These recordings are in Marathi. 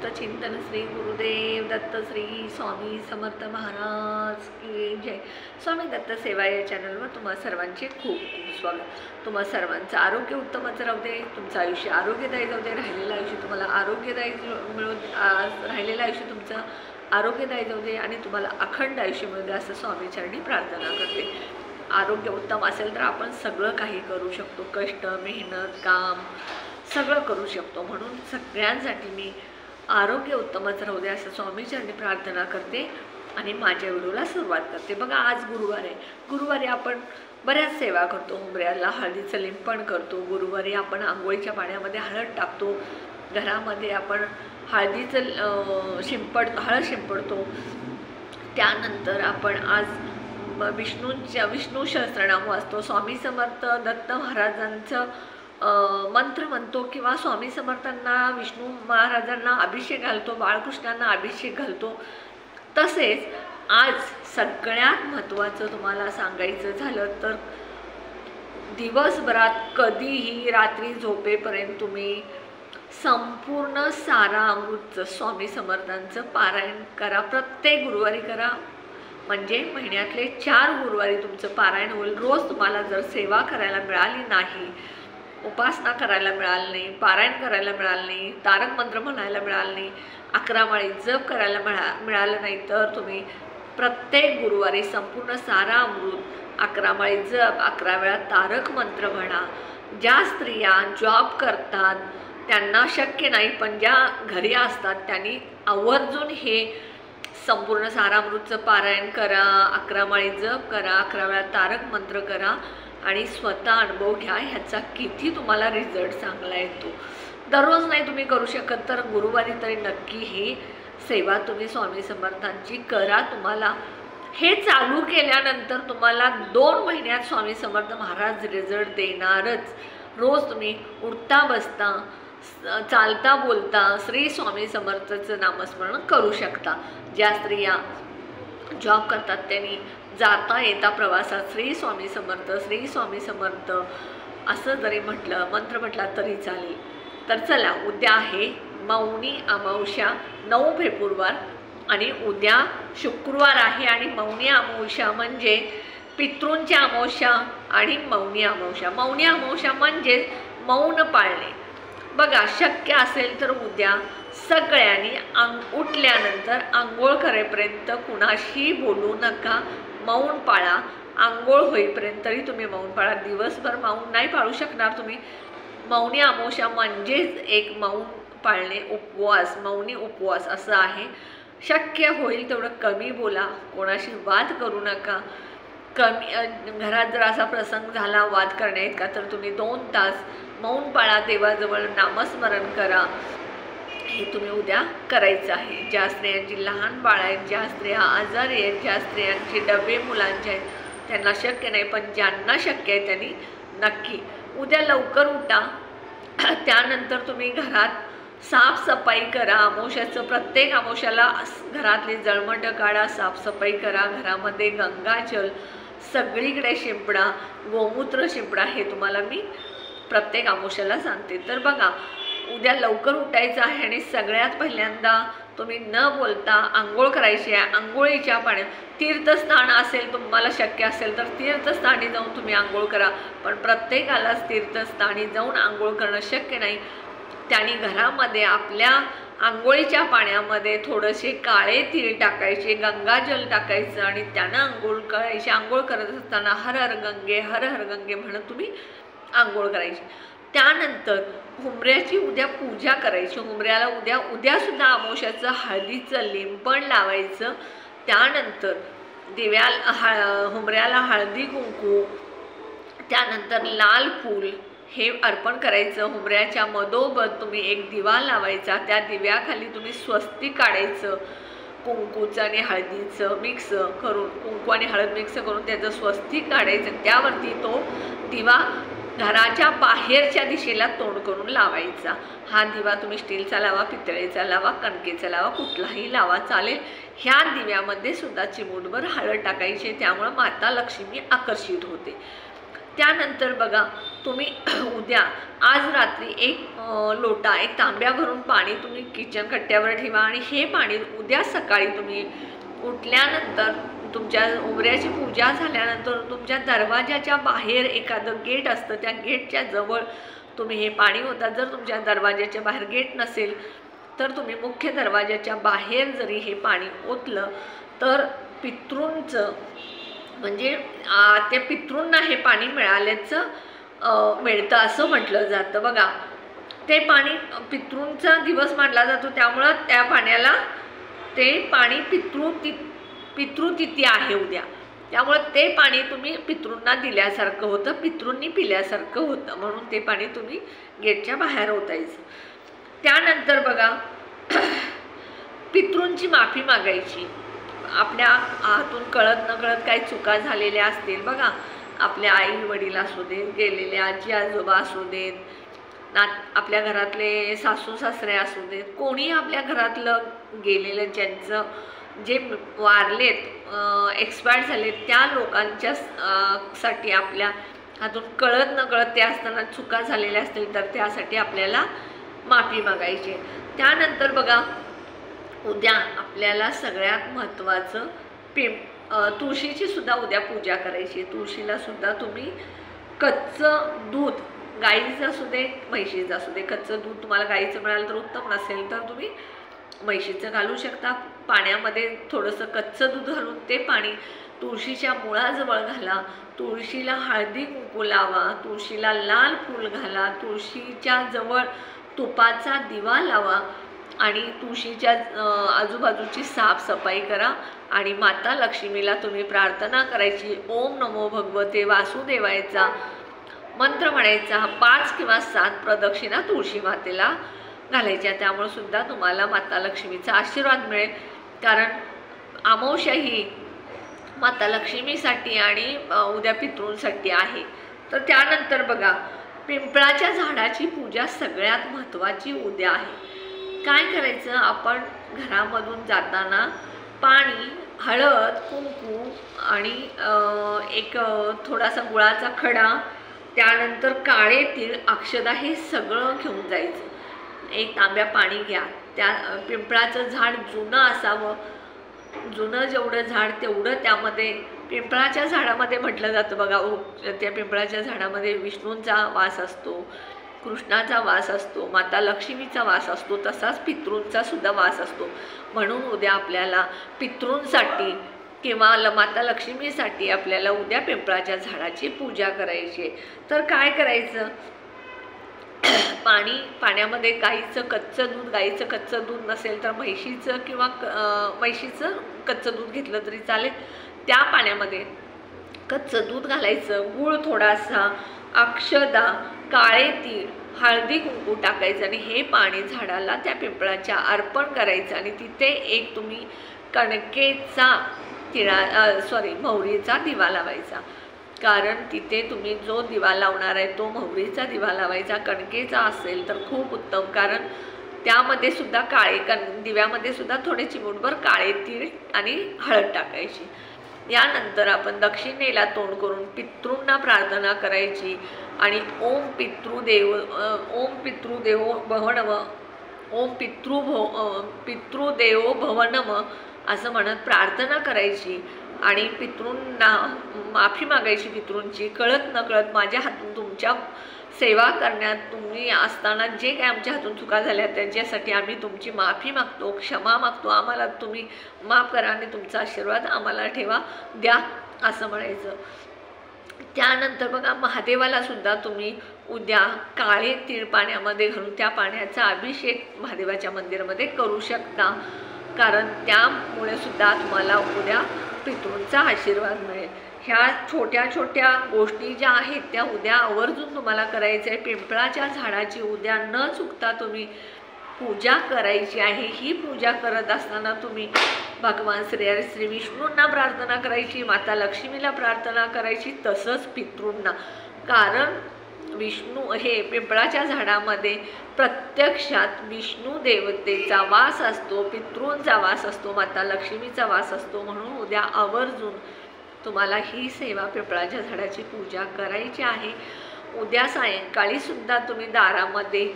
अवधूत चिंतन श्री गुरुदेव दत्त श्री स्वामी समर्थ महाराज की जय। स्वामी दत्त सेवा या चॅनलवर तुम्हा सर्वांचे खूप खूप स्वागत। तुम्हा सर्वांचं आरोग्य उत्तमच राहू दे, तुमचं आयुष्य आरोग्यदायी जाऊ दे, राहिलेलं आयुष्य तुम्हाला आरोग्यदायी मिळू दे, राहिलेलं आयुष्य तुमचं आरोग्यदायी जाऊ दे आणि तुम्हाला अखंड आयुष्य मिळू दे असं स्वामीचरणी प्रार्थना करते। आरोग्य उत्तम असेल तर आपण सगळं काही करू शकतो, कष्ट मेहनत काम सगळं करू शकतो। म्हणून सगळ्यांसाठी मी आरोग्य उत्तमच राहू दे असं स्वामीचरणी प्रार्थना करते आणि माझ्या व्हिडिओला सुरुवात करते। बघा आज गुरुवार आहे, गुरुवारी आपण बऱ्याच सेवा करतो, उंबऱ्याला हळदीचं लिंपण करतो, गुरुवारी आपण आंघोळीच्या पाण्यामध्ये हळद टाकतो, घरामध्ये आपण हळदीचं हळद शिंपडतो। त्यानंतर आपण आज विष्णू सहस्त्रनाम वाचतो, स्वामी समर्थ दत्त महाराजांचं मंत्र म्हणतो किंवा स्वामी समर्थांना विष्णू महाराजांना अभिषेक घालतो, बाळकृष्णांना अभिषेक घालतो। तसेच आज सगळ्यात महत्त्वाचं तुम्हाला सांगायचं झालं तर दिवसभरात कधीही रात्री झोपेपर्यंत तुम्ही संपूर्ण सारामृतचं स्वामी समर्थांचं पारायण करा, प्रत्येक गुरुवारी करा। म्हणजे महिन्यातले 4 गुरुवारी तुमचं पारायण होईल। रोज तुम्हाला जर सेवा करायला मिळाली नाही, उपासना करायला मिळालं नाही, पारायण करायला मिळालं नाही, तारक मंत्र म्हणायला मिळालं नाही, 11 माळी जप करायला मिळालं नाही तर तुम्ही प्रत्येक गुरुवारी संपूर्ण सारा अमृत 11 माळी जप 11 वेळा तारक मंत्र म्हणा। ज्या स्त्रिया जॉब करतात त्यांना शक्य नाही, पण ज्या घरी असतात त्यांनी आवर्जून हे संपूर्ण सारामृतचं पारायण करा, 11 माळी जप करा, 11 वेळा तारक मंत्र करा आणि स्वतः अनुभव घ्या ह्याचा किती तुम्हाला रिझल्ट चांगला येतो। दररोज नाही तुम्ही करू शकत तर गुरुवारी तरी नक्की ही सेवा तुम्ही स्वामी समर्थांची करा। तुम्हाला हे चालू केल्यानंतर तुम्हाला 2 महिन्यात स्वामी समर्थ महाराज रिझल्ट देणारच। रोज तुम्ही उठता बसता चालता बोलता श्री स्वामी समर्थचं नामस्मरण करू शकता। ज्या स्त्रिया जॉब करतात त्यांनी जाता येता प्रवासात श्री स्वामी समर्थ असं जरी म्हटलं मंत्र म्हटला तरी चालेल। तर चला, उद्या आहे मौनी अमावस्या 9 फेब्रुवार आणि उद्या शुक्रवार आहे आणि मौनी अमावस्या म्हणजे पितृंची अमावस्या आणि मौनी अमावस्या। मौनी अमावस्या म्हणजे मौन पाळणे। बघा शक्य असेल तर उद्या सगळ्यांनी उठल्यानंतर आंघोळ करेपर्यंत कुणाशी बोलू नका, मौन पाळा। आंघोळ होईपर्यंत तरी तुम्ही मौन पाळा, दिवसभर मौन नाही पाळू शकणार तुम्ही। मौनी अमावस्या म्हणजेच एक मौन पाळणे, उपवास, मौनी उपवास असं आहे। शक्य होईल तेवढं कमी बोला, कोणाशी वाद करू नका। घरात जर असा प्रसंग झाला वाद करण्याइतका तर तुम्ही 2 तास मौन पाळा, देवाजवळ नामस्मरण करा। हे तुम्ही उद्या करायचं आहे। ज्या स्त्रियांची लहान बाळ आहेत, ज्या स्त्रिया आजारी आहेत, ज्या स्त्रियांची डबे मुलांचे आहेत त्यांना शक्य नाही, पण ज्यांना शक्य आहे त्यांनी नक्की उद्या लवकर उठा। त्यानंतर तुम्ही घरात साफसफाई करा। अमावस्याचं प्रत्येक अमावस्याला घरातली जळमटं काढा, साफसफाई करा, घरामध्ये गंगाजल सगळीकडे शिंपडा, गोमूत्र शिंपडा, हे तुम्हाला मी प्रत्येक अमावस्याला सांगते। तर बघा उद्या लवकर उठायचं आहे आणि सगळ्यात पहिल्यांदा तुम्ही न बोलता आंघोळ करायची आहे। आंघोळीच्या पाण्यात तीर्थस्थान असेल, तुम्हाला शक्य असेल तर तीर्थस्थानी जाऊन तुम्ही आंघोळ करा, पण प्रत्येकालाच तीर्थस्थानी जाऊन आंघोळ करणं शक्य नाही। त्यांनी घरामध्ये आपल्या आंघोळीच्या पाण्यामध्ये थोडेसे काळे तीळ टाकायचे, गंगाजल टाकायचं आणि त्यानं आंघोळ करायची। आंघोळ करत असताना हर हर गंगे म्हणत तुम्ही आंघोळ करायची। त्यानंतर हुंबऱ्याची उद्या पूजा करायची। हुंबऱ्याला उद्यासुद्धा अमावस्याचं हळदीचं लिंपण लावायचं। त्यानंतर हुंबऱ्याला हळदी कुंकू, त्यानंतर लाल फूल हे अर्पण करायचं। हुंबऱ्याच्या मधोमध तुम्ही एक दिवा लावायचा, त्या दिव्याखाली तुम्ही स्वस्तिक काढायचं, कुंकूचं आणि हळदीचं मिक्स करून, कुंकू आणि हळद मिक्स करून त्याचं स्वस्तिक काढायचं। त्यावरती तो दिवा घराच्या बाहेरच्या दिशेला तोंड करून लावायचा। हा दिवा तुम्ही स्टीलचा लावा, पितळेचा लावा, कणकेचा लावा, कुठलाही लावा चालेल। ह्या दिव्यामध्ये सुद्धा चिमूटभर हळद टाकायची, त्यामुळे माता लक्ष्मी आकर्षित होते। त्यानंतर बघा तुम्ही उद्या आज रात्री एक लोटा एक तांब्या भरून पाणी तुम्ही किचन कट्ट्यावर ठेवा आणि हे पाणी उद्या सकाळी तुम्ही उठल्यानंतर तुमच्या उंबऱ्याची पूजा झाल्यानंतर तुमच्या दरवाजाच्या बाहेर एखादं गेट असतं, त्या गेटच्या जवळ तुम्ही हे पाणी ओता. जर तुमच्या दरवाजाच्या बाहेर गेट नसेल तर तुम्ही मुख्य दरवाजाच्या बाहेर जरी हे पाणी ओतलं तर पितृंचं म्हणजे त्या पितृंना हे पाणी मिळतं असं म्हटलं जातं. बघा, ते पाणी पितृंचा दिवस मानला जातो, त्यामुळं त्या पाण्याला ते पाणी पितृतिथी आहे उद्या, त्यामुळं ते पाणी तुम्ही पितृंना दिल्यासारखं होतं, पितृंनी पिल्यासारखं होतं, म्हणून ते पाणी तुम्ही गेटच्या बाहेर ओतायचं. त्यानंतर बघा, पितृंची माफी मागायची. आपल्या हातून कळत नकळत काही चुका झालेल्या असतील, बघा आपल्या आई वडील असू देत, गेलेले आजी आजोबा असू देत, आपल्या घरातले सासू सासरे असू देत, कोणी आपल्या घरातलं गेलेलं ज्यांचं जे वारलेत एक्सपायर झालेत त्या लोकांच्या साठी आपल्या हातून कळत नकळत ते असताना चुका झालेल्या असतील तर त्यासाठी आपल्याला माफी मागायची. त्यानंतर बघा, उद्या आपल्याला सगळ्यात महत्त्वाचं तुळशीची सुद्धा उद्या पूजा करायची. तुळशीला सुद्धा तुम्ही कच्चं दूध, गाईचं असू दे म्हैशीचं असू दे, कच्चं दूध तुम्हाला गाईचं मिळालं तर उत्तम, नसेल तर तुम्ही म्हैशीचं घालू शकता. पाण्यामध्ये थोडंसं कच्चं दूध घालून ते पाणी तुळशीच्या मुळाजवळ घाला, तुळशीला हळदी कुंकू लावा, तुळशीला लाल फूल घाला, तुळशीच्या जवळ तुपाचा दिवा लावा आणि तुळशीच्या आजूबाजूची साफसफाई करा आणि माता लक्ष्मीला तुम्ही प्रार्थना करायची. ओम नमो भगवते वासुदेवायचा मंत्र म्हणायचा. 5 किंवा 7 प्रदक्षिणा तुळशी मातेला घालायच्या, त्यामुळे सुद्धा तुम्हाला माता लक्ष्मीचा आशीर्वाद मिळेल. कारण अमावस्या ही माता लक्ष्मीसाठी आणि उद्या पितृंसाठी आहे. तर त्यानंतर बघा, पिंपळाच्या झाडाची पूजा सगळ्यात महत्त्वाची उद्या आहे. काय करायचं, आपण घरामधून जाताना पाणी, हळद, कुंकू आणि एक थोडासा गुळाचा खडा, त्यानंतर काळे तीळ, अक्षदा हे सगळं घेऊन जायचं. एक तांब्या पाणी घ्या. त्या पिंपळाचं झाड जुनं असावं, जुनं जेवढं झाड तेवढं त्यामध्ये. पिंपळाच्या झाडामध्ये म्हटलं जातं बघा, त्या पिंपळाच्या झाडामध्ये विष्णूंचा वास असतो, कृष्णाचा वास असतो, माता लक्ष्मीचा वास असतो, तसाच पितृंचा सुद्धा वास असतो. म्हणून उद्या आपल्याला पितृंसाठी किंवा माता लक्ष्मीसाठी आपल्याला उद्या पिंपळाच्या झाडाची पूजा करायची. तर काय करायचं, पाण्यामध्ये गाईचं कच्चं दूध नसेल तर म्हैशीचं किंवा म्हैशीचं कच्चं दूध घेतलं तरी चालेल. त्या पाण्यामध्ये कच्चं दूध घालायचं, गूळ थोडासा, अक्षदा, काळे तीळ, हळदी कुंकू टाकायचं आणि हे पाणी झाडाला त्या पिंपळाच्या अर्पण करायचं. आणि तिथे एक तुम्ही कणकेचा मोहरीचा दिवा लावायचा. कारण तिथे तुम्ही जो दिवा लावणार आहे तो मोहरीचा दिवा लावायचा. कणकेचा असेल तर खूप उत्तम, कारण त्यामध्ये सुद्धा दिव्यामध्ये सुद्धा थोडे चिमूटभर काळे तीळ आणि हळद टाकायची. यानंतर आपण दक्षिणेला तोंड करून पितृंना प्रार्थना करायची आणि ओम पितृदेवो भव नम, ओम पितृदेवो भव नम असं म्हणत प्रार्थना करायची आणि पितृंना माफी मागायची. पितृंची कळत नकळत माझ्या हातून तुमच्या सेवा करण्यात तुम्ही असताना जे काय आमच्या हातून चुका झाल्या त्यांच्यासाठी आम्ही तुमची माफी मागतो, क्षमा मागतो, आम्हाला तुम्ही माफ करा आणि तुमचा आशीर्वाद आम्हाला द्या असं म्हणायचं. त्यानंतर बघा, महादेवाला सुद्धा तुम्ही उद्या काळे तीळ पाण्यामध्ये घालून त्या पाण्याचा अभिषेक महादेवाच्या मंदिरामध्ये करू शकता. कारण त्यामुळे सुद्धा तुम्हाला उद्या पितृंचा आशीर्वाद मिळेल. ह्या छोट्या छोट्या गोष्टी ज्या आहेत त्या उद्या आवर्जून तुम्हाला करायचं आहे. पिंपळाच्या झाडाची उद्या न चुकता तुम्ही पूजा करायची आहे. ही पूजा करत असताना तुम्ही भगवान श्री विष्णूंना प्रार्थना करायची, माता लक्ष्मीला प्रार्थना करायची, तसंच पितृंना. कारण विष्णू हे पिंपळाच्या झाडामध्ये प्रत्यक्षात विष्णू देवतेचा वास असतो, पितृंचा वास असतो, माता लक्ष्मीचा वास असतो. म्हणून उद्या आवर्जून तुम्हाला ही सेवा पिंपळाच्या झाडाची पूजा करायची आहे. उद्या सायंकाळी सुद्धा तुम्ही दारामध्ये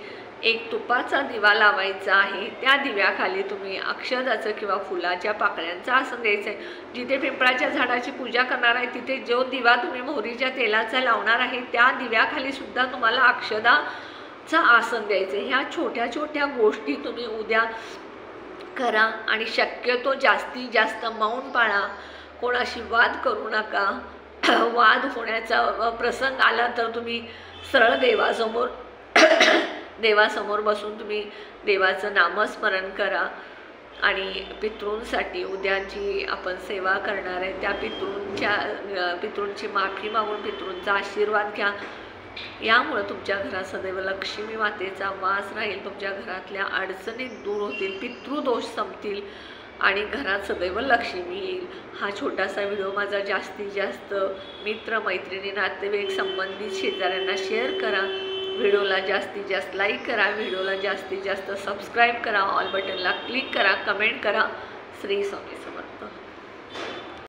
एक तुपाचा दिवा लावायचा आहे. त्या दिव्याखाली तुम्ही अक्षदाचं किंवा फुलाच्या पाकळ्यांचं आसन द्यायचं आहे. जिथे पिंपळाच्या झाडाची पूजा करणार आहे तिथे जो दिवा तुम्ही मोहरीच्या तेलाचा लावणार आहे त्या दिव्याखाली सुद्धा तुम्हाला अक्षदाचं आसन द्यायचं आहे. ह्या छोट्या छोट्या गोष्टी तुम्ही उद्या करा आणि शक्यतो जास्तीत जास्त मौन पाळा. कोणाशी वाद करू नका. वाद होण्याचा प्रसंग आला तर तुम्ही सरळ देवासमोर बसून तुम्ही देवाचं नामस्मरण करा. आणि पितृंसाठी उद्या जी आपण सेवा करणार आहे त्या पितृंची माफी मागून पितृंचा आशीर्वाद घ्या. यामुळे तुमच्या घरात सदैव लक्ष्मी मातेचा वास राहील. तुमच्या घरातल्या अडचणी दूर होतील, पितृदोष संपतील आणि घरात सदैव लक्ष्मी येईल. हा छोटासा व्हिडिओ माझा जास्तीत जास्त मित्र मैत्रिणी नातेवाईक संबंधित शेजाऱ्यांना शेअर करा. व्हिडिओला जास्तीत जास्त लाईक करा. व्हिडिओला जास्तीत जास्त सबस्क्राईब करा. ऑल बटनला क्लिक करा. कमेंट करा. श्री स्वामी समर्थ.